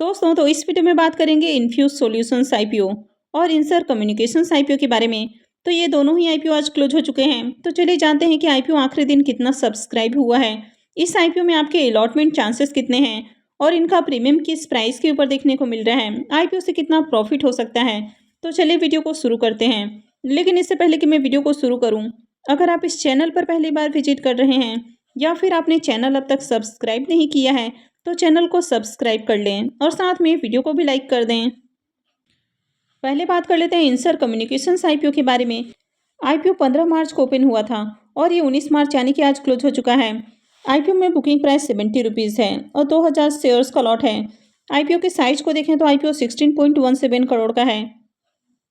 दोस्तों तो इस वीडियो में बात करेंगे इन्फ्यूज सॉल्यूशंस आईपीओ और इंसर कम्युनिकेशंस आईपीओ के बारे में। तो ये दोनों ही आईपीओ आज क्लोज हो चुके हैं। तो चलिए जानते हैं कि आईपीओ आखिरी दिन कितना सब्सक्राइब हुआ है, इस आईपीओ में आपके अलॉटमेंट चांसेस कितने हैं और इनका प्रीमियम किस प्राइस के ऊपर देखने को मिल रहा है, आईपीओ से कितना प्रॉफिट हो सकता है। तो चलिए वीडियो को शुरू करते हैं। लेकिन इससे पहले कि मैं वीडियो को शुरू करूँ, अगर आप इस चैनल पर पहली बार विजिट कर रहे हैं या फिर आपने चैनल अब तक सब्सक्राइब नहीं किया है तो चैनल को सब्सक्राइब कर लें और साथ में वीडियो को भी लाइक कर दें। पहले बात कर लेते हैं इंसर कम्युनिकेशंस आईपीओ के बारे में। आईपीओ 15 मार्च को ओपन हुआ था और ये 19 मार्च यानी कि आज क्लोज हो चुका है। आईपीओ में बुकिंग प्राइस 70 रुपीज़ है और 2000 शेयर्स का लॉट है। आईपीओ के साइज को देखें तो आईपीओ 16.17 करोड़ का है।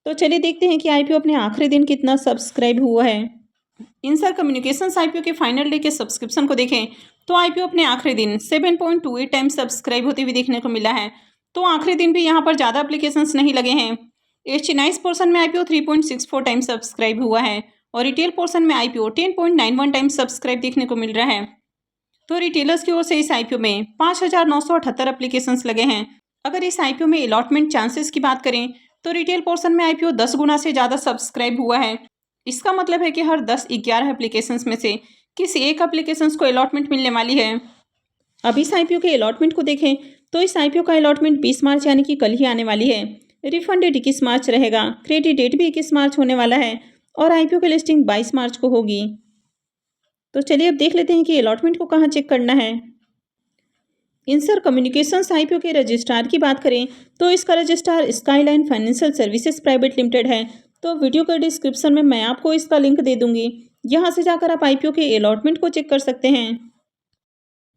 तो चलिए देखते हैं कि आईपीओ अपने आखिरी दिन कितना सब्सक्राइब हुआ है। इंसर कम्युनिकेशंस आईपीओ के फाइनल डे के सब्सक्रिप्शन को देखें तो आईपीओ अपने आखिरी दिन 7.28 टाइम्स सब्सक्राइब होते हुए देखने को मिला है। तो आखिरी दिन भी यहाँ पर ज़्यादा एप्लीकेशंस नहीं लगे हैं। एचनाइज पोर्सन में आईपीओ 3.64 टाइम्स सब्सक्राइब हुआ है और रिटेल पोर्सन में आईपीओ 10.91 टाइम्स सब्सक्राइब देखने को मिल रहा है। तो रिटेलर्स की ओर से इस आईपीओ में 5,978 एप्लीकेशंस लगे हैं। अगर इस आईपीओ में अलॉटमेंट चांसेस की बात करें तो रिटेल पोर्सन में आईपीओ 10 गुना से ज़्यादा सब्सक्राइब हुआ है। इसका मतलब है कि हर 10-11 एप्लीकेशंस में से किसी एक एप्लीकेशंस को अलॉटमेंट मिलने वाली है। अब इस आईपीओ के अलॉटमेंट को देखें तो इस आईपीओ का अलॉटमेंट 20 मार्च यानी कि कल ही आने वाली है। रिफंड डेट 21 मार्च रहेगा, क्रेडिट डेट भी 21 मार्च होने वाला है और आईपीओ की लिस्टिंग 22 मार्च को होगी। तो चलिए अब देख लेते हैं कि अलॉटमेंट को कहाँ चेक करना है। इंसर कम्युनिकेशंस आईपीओ के रजिस्ट्रार की बात करें तो इसका registrar skyline financial services private limited है। तो वीडियो के डिस्क्रिप्शन में मैं आपको इसका लिंक दे दूंगी, यहाँ से जाकर आप आईपीओ के अलॉटमेंट को चेक कर सकते हैं।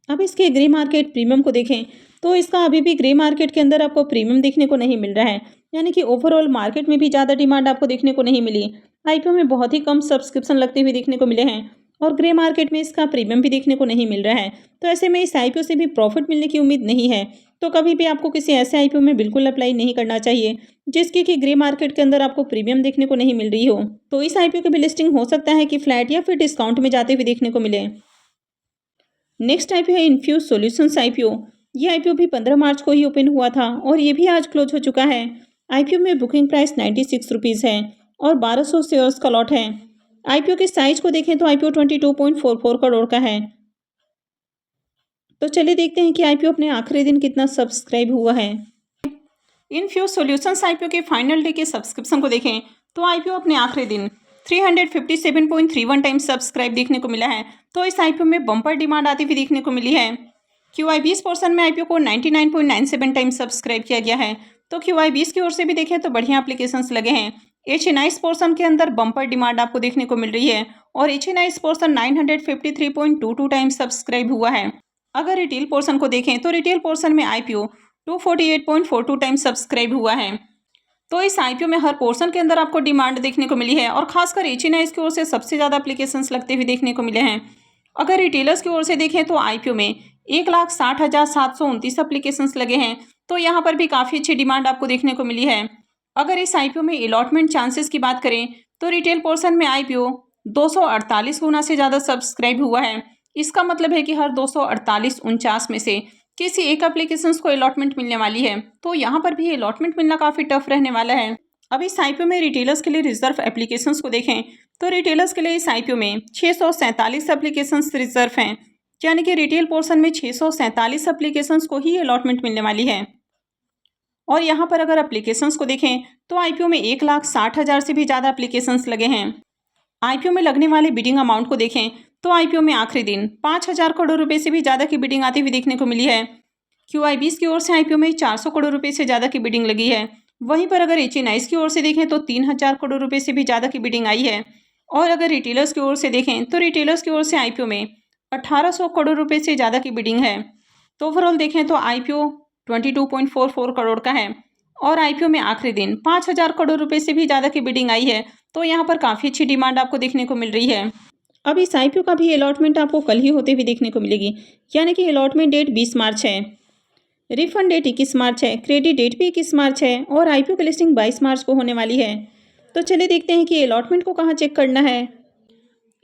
अब इसके ग्रे मार्केट प्रीमियम को देखें तो इसका अभी भी ग्रे मार्केट के अंदर आपको प्रीमियम देखने को नहीं मिल रहा है, यानी कि ओवरऑल मार्केट में भी ज़्यादा डिमांड आपको देखने को नहीं मिली। आईपीओ में बहुत ही कम सब्सक्रिप्शन लगते हुए देखने को मिले हैं और ग्रे मार्केट में इसका प्रीमियम भी देखने को नहीं मिल रहा है। तो ऐसे में इस आईपीओ से भी प्रॉफिट मिलने की उम्मीद नहीं है। तो कभी भी आपको किसी ऐसे आईपीओ में बिल्कुल अप्लाई नहीं करना चाहिए जिसकी कि ग्रे मार्केट के अंदर आपको प्रीमियम देखने को नहीं मिल रही हो। तो इस आईपीओ की भी लिस्टिंग हो सकता है कि फ्लैट या फिर डिस्काउंट में जाते हुए देखने को मिले। नेक्स्ट आईपीओ है इन्फ्यूज सॉल्यूशंस आईपीओ। ये आईपीओ भी 15 मार्च को ही ओपन हुआ था और ये भी आज क्लोज हो चुका है। आईपीओ में बुकिंग प्राइस 96 रुपीज़ है और 1200 शेयर्स का लॉट है। आईपीओ के साइज को देखें तो आईपीओ 22.44 करोड़ का है। तो चलिए देखते हैं कि आईपीओ अपने आखिरी दिन कितना सब्सक्राइब हुआ है। इन्फ्यूज सॉल्यूशंस आईपीओ के फाइनल डे के सब्सक्रिप्शन को देखें तो आईपीओ अपने आखिरी दिन 357.31 टाइम्स सब्सक्राइब देखने को मिला है। तो इस आईपीओ में बम्पर डिमांड आती हुई देखने को मिली है। QI20 पोर्सन में आईपीओ को 99.97 टाइम्स सब्सक्राइब किया गया है। तो QI20 की ओर से भी देखें तो बढ़िया एप्लीकेशंस लगे हैं। HNIs पोर्सन के अंदर बम्पर डिमांड आपको देखने को मिल रही है और HNIs पोर्सन 953.22 टाइम्स सब्सक्राइब हुआ है। अगर रिटेल पोर्सन को देखें तो रिटेल पोर्सन में आईपीओ 248.42 टाइम्स सब्सक्राइब हुआ है। तो इस आईपीओ में हर पोर्शन के अंदर आपको डिमांड देखने को मिली है और खासकर HNIs की ओर से सबसे ज़्यादा एप्लीकेशंस लगते हुए देखने को मिले हैं। अगर रिटेलर्स की ओर से देखें तो आईपीओ में 1,60,729 एप्लीकेशंस लगे हैं। तो यहाँ पर भी काफ़ी अच्छी डिमांड आपको देखने को मिली है। अगर इस आईपीओ में अलॉटमेंट चांसेस की बात करें तो रिटेल पोर्शन में आईपीओ 248 गुना से ज़्यादा सब्सक्राइब हुआ है। इसका मतलब है कि हर 248 में से किसी एक एप्लीकेशंस को अलॉटमेंट मिलने वाली है। तो यहाँ पर भी अलॉटमेंट मिलना काफ़ी टफ रहने वाला है। अब इस आईपीओ में रिटेलर्स के लिए रिजर्व एप्लीकेशंस को देखें तो रिटेलर्स के लिए इस आईपीओ में 647 एप्लीकेशंस रिजर्व हैं, यानी कि रिटेल पोर्शन में 647 एप्लीकेशंस को ही अलॉटमेंट मिलने वाली है। और यहाँ पर अगर एप्लीकेशंस को देखें तो आईपीओ में 1,60,000 से भी ज़्यादा एप्लीकेशंस लगे हैं। आईपीओ में लगने वाले बिडिंग अमाउंट को देखें तो आईपीओ में आखिरी दिन 5,000 करोड़ रुपए से भी ज़्यादा की बिडिंग आती हुई देखने को मिली है। QI20 की ओर से आईपीओ में 400 करोड़ रुपए से ज़्यादा की बिडिंग लगी है। वहीं पर अगर HNIs की ओर से देखें तो 3,000 करोड़ रुपए से भी ज़्यादा की बिडिंग आई है। और अगर रिटेलर्स की ओर से देखें तो रिटेलर्स की ओर से आईपीओ में 1,800 करोड़ रुपए से ज़्यादा की बिडिंग है। तो ओवरऑल देखें तो आईपीओ 22.44 करोड़ का है और आईपीओ में आखिरी दिन 5,000 करोड़ रुपए से भी ज़्यादा की बिडिंग आई है। तो यहाँ पर काफ़ी अच्छी डिमांड आपको देखने को मिल रही है। अब इस आईपीओ का भी अलॉटमेंट आपको कल ही होते हुए देखने को मिलेगी, यानी कि अलॉटमेंट डेट 20 मार्च है, रिफंड डेट 21 मार्च है, क्रेडिट डेट भी 21 मार्च है और आईपीओ की लिस्टिंग 22 मार्च को होने वाली है। तो चलिए देखते हैं कि अलॉटमेंट को कहाँ चेक करना है।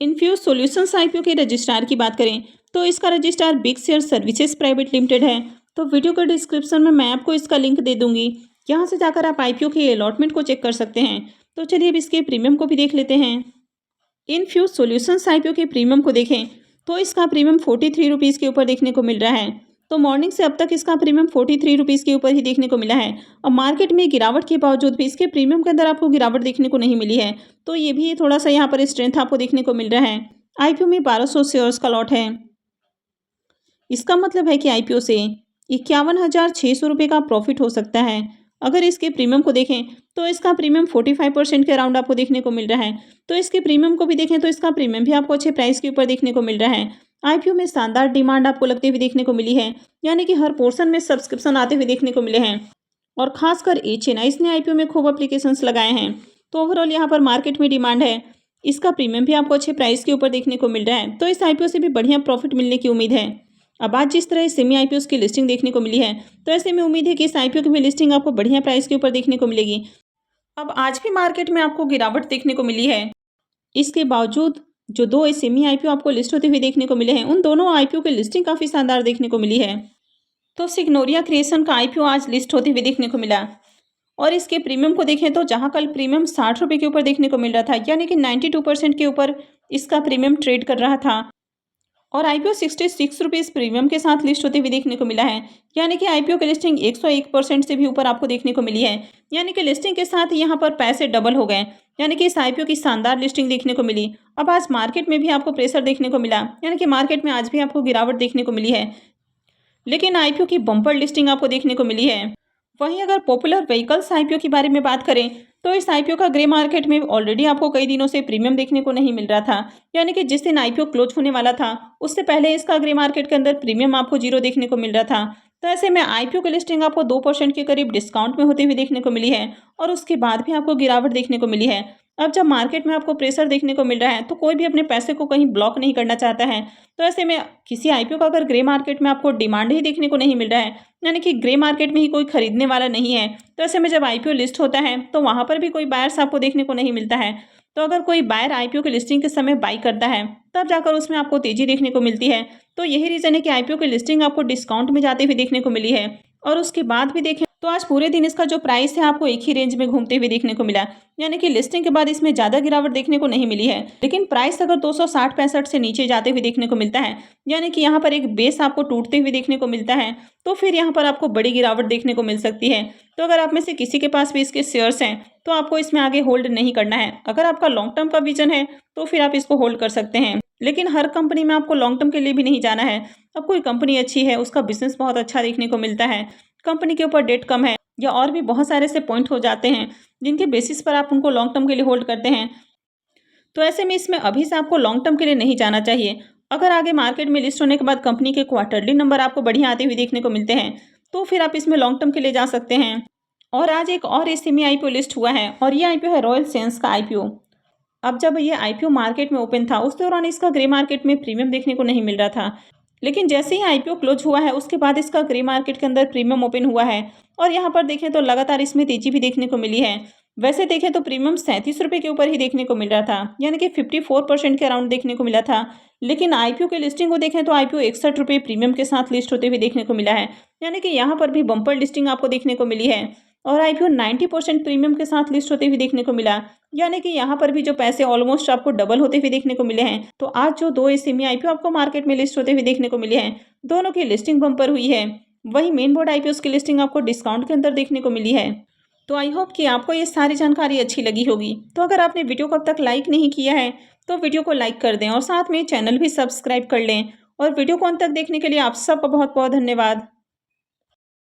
इन्फ्यूज सॉल्यूशंस आईपीओ के रजिस्ट्रार की बात करें तो इसका registrar big share services private limited है तो वीडियो के डिस्क्रिप्शन में मैं आपको इसका लिंक दे दूंगी। यहाँ से जाकर आप आईपीओ की अलॉटमेंट को चेक कर सकते हैं। तो चलिए अब इसके प्रीमियम को भी देख लेते हैं। इनफ्यूज सॉल्यूशंस आईपीओ के प्रीमियम को देखें तो इसका प्रीमियम 43 रुपीज़ के ऊपर देखने को मिल रहा है। तो मॉर्निंग से अब तक इसका प्रीमियम 43 रुपीज़ के ऊपर ही देखने को मिला है। और मार्केट में गिरावट के बावजूद भी इसके प्रीमियम के अंदर आपको गिरावट देखने को नहीं मिली है। तो ये भी थोड़ा सा यहाँ पर स्ट्रेंथ आपको देखने को मिल रहा है। आईपीओ में 1200 शेयर्स का लॉट है। इसका मतलब है कि आईपीओ से 51,600 रुपये का प्रॉफिट हो सकता है। अगर इसके प्रीमियम को देखें तो इसका प्रीमियम 45% के अराउंड आपको देखने को मिल रहा है। तो इसके प्रीमियम को भी देखें तो इसका प्रीमियम भी आपको अच्छे प्राइस के ऊपर देखने को मिल रहा है। आईपीओ में शानदार डिमांड आपको लगते हुए देखने को मिली है, यानी कि हर पोर्शन में सब्सक्रिप्शन आते हुए देखने को मिले हैं। और खासकर एचएनआईज ने आईपीओ में खूब एप्लीकेशंस लगाए हैं। तो ओवरऑल यहाँ पर मार्केट में डिमांड है। इसका प्रीमियम भी आपको अच्छे प्राइस के ऊपर देखने को मिल रहा है। तो इस आईपीओ से भी बढ़िया प्रॉफिट मिलने की उम्मीद है। अब आज जिस तरह सेमी आईपीओ की लिस्टिंग देखने को मिली है, तो ऐसे में उम्मीद है कि इस आईपीओ की भी लिस्टिंग आपको बढ़िया प्राइस के ऊपर देखने को मिलेगी। अब आज भी मार्केट में आपको गिरावट देखने को मिली है। इसके बावजूद जो दो सेमी आईपीओ आपको लिस्ट होते हुए देखने को मिले हैं, उन दोनों आईपीओ की लिस्टिंग काफ़ी शानदार देखने को मिली है। तो सिग्नोरिया क्रिएशन का आईपीओ आज लिस्ट होते हुए देखने को मिला। और इसके प्रीमियम को देखें तो जहां कल प्रीमियम 60 रुपये के ऊपर देखने को मिल रहा था, यानी कि 92% के ऊपर इसका प्रीमियम ट्रेड कर रहा था। और आईपीओ 66 रुपीज़ प्रीमियम के साथ लिस्ट होते हुए देखने को मिला है, यानी कि आईपीओ की लिस्टिंग 101% से भी ऊपर आपको देखने को मिली है। यानी कि लिस्टिंग के साथ यहाँ पर पैसे डबल हो गए, यानी कि इस आईपीओ की शानदार लिस्टिंग देखने को मिली। अब आज मार्केट में भी आपको प्रेशर देखने को मिला, यानी कि मार्केट में आज भी आपको गिरावट देखने को मिली है, लेकिन आईपीओ की बम्पर लिस्टिंग आपको देखने को मिली है। वहीं अगर पॉपुलर व्हीकल्स आईपीओ के बारे में बात करें तो इस आईपीओ का ग्रे मार्केट में ऑलरेडी आपको कई दिनों से प्रीमियम देखने को नहीं मिल रहा था, यानी कि जिस दिन आईपीओ क्लोज होने वाला था उससे पहले इसका ग्रे मार्केट के अंदर प्रीमियम आपको 0 देखने को मिल रहा था। तो ऐसे में आईपीओ की लिस्टिंग आपको 2% के करीब डिस्काउंट में होती हुई देखने को मिली है, और उसके बाद भी आपको गिरावट देखने को मिली है। अब जब मार्केट में आपको प्रेशर देखने को मिल रहा है तो कोई भी अपने पैसे को कहीं ब्लॉक नहीं करना चाहता है। तो ऐसे में किसी आईपीओ का अगर ग्रे मार्केट में आपको डिमांड ही देखने को नहीं मिल रहा है, यानी कि ग्रे मार्केट में ही कोई खरीदने वाला नहीं है, तो ऐसे में जब आईपीओ लिस्ट होता है तो वहां पर भी कोई बायर्स आपको देखने को नहीं मिलता है। तो अगर कोई बायर आईपीओ की लिस्टिंग के समय बाई करता है तब जाकर उसमें आपको तेजी देखने को मिलती है। तो यही रीजन है कि आईपीओ की लिस्टिंग आपको डिस्काउंट में जाते हुए देखने को मिली है। और उसके बाद भी देखें तो आज पूरे दिन इसका जो प्राइस है आपको एक ही रेंज में घूमते हुए देखने को मिला, यानी कि लिस्टिंग के बाद इसमें ज़्यादा गिरावट देखने को नहीं मिली है। लेकिन प्राइस अगर 260-65 से नीचे जाते हुए देखने को मिलता है, यानी कि यहाँ पर एक बेस आपको टूटते हुए देखने को मिलता है, तो फिर यहाँ पर आपको बड़ी गिरावट देखने को मिल सकती है। तो अगर आप में से किसी के पास भी इसके शेयर्स हैं तो आपको इसमें आगे होल्ड नहीं करना है। अगर आपका लॉन्ग टर्म का विजन है तो फिर आप इसको होल्ड कर सकते हैं, लेकिन हर कंपनी में आपको लॉन्ग टर्म के लिए भी नहीं जाना है। अब कोई कंपनी अच्छी है, उसका बिजनेस बहुत अच्छा देखने को मिलता है, कंपनी के ऊपर डेट कम है, या और भी बहुत सारे से पॉइंट हो जाते हैं जिनके बेसिस पर आप उनको लॉन्ग टर्म के लिए होल्ड करते हैं, तो ऐसे में इसमें अभी से आपको लॉन्ग टर्म के लिए नहीं जाना चाहिए। अगर आगे मार्केट में लिस्ट होने के बाद कंपनी के क्वार्टरली नंबर आपको बढ़िया आते हुए देखने को मिलते हैं तो फिर आप इसमें लॉन्ग टर्म के लिए जा सकते हैं। और आज एक और एसएमई आईपीओ लिस्ट हुआ है, और ये आईपीओ है रॉयल सेंस का आईपीओ। अब जब ये आईपीओ मार्केट में ओपन था उस दौरान इसका ग्रे मार्केट में प्रीमियम देखने को नहीं मिल रहा था, लेकिन जैसे ही आईपीओ क्लोज हुआ है उसके बाद इसका ग्रे मार्केट के अंदर प्रीमियम ओपन हुआ है, और यहाँ पर देखें तो लगातार इसमें तेजी भी देखने को मिली है। वैसे देखें तो प्रीमियम 37 रुपये के ऊपर ही देखने को मिल रहा था, यानी कि 54% के अराउंड देखने को मिला था। लेकिन आईपीओ की लिस्टिंग को देखें तो आईपीओ 61 रुपये प्रीमियम के साथ लिस्ट होते हुए देखने को मिला है, यानी कि यहाँ पर भी बम्पर लिस्टिंग आपको देखने को मिली है। और आईपीओ 90% प्रीमियम के साथ लिस्ट होते हुए देखने को मिला, यानी कि यहाँ पर भी जो पैसे ऑलमोस्ट आपको डबल होते हुए देखने को मिले हैं। तो आज जो दो एसएमई आईपीओ आपको मार्केट में लिस्ट होते हुए देखने को मिले हैं, दोनों की लिस्टिंग बम्पर हुई है। वहीं मेन बोर्ड आईपीओ की लिस्टिंग आपको डिस्काउंट के अंदर देखने को मिली है। तो आई होप कि आपको ये सारी जानकारी अच्छी लगी होगी। तो अगर आपने वीडियो को अब तक लाइक नहीं किया है तो वीडियो को लाइक कर दें, और साथ में चैनल भी सब्सक्राइब कर लें। और वीडियो को अंत तक देखने के लिए आप सबका बहुत बहुत धन्यवाद।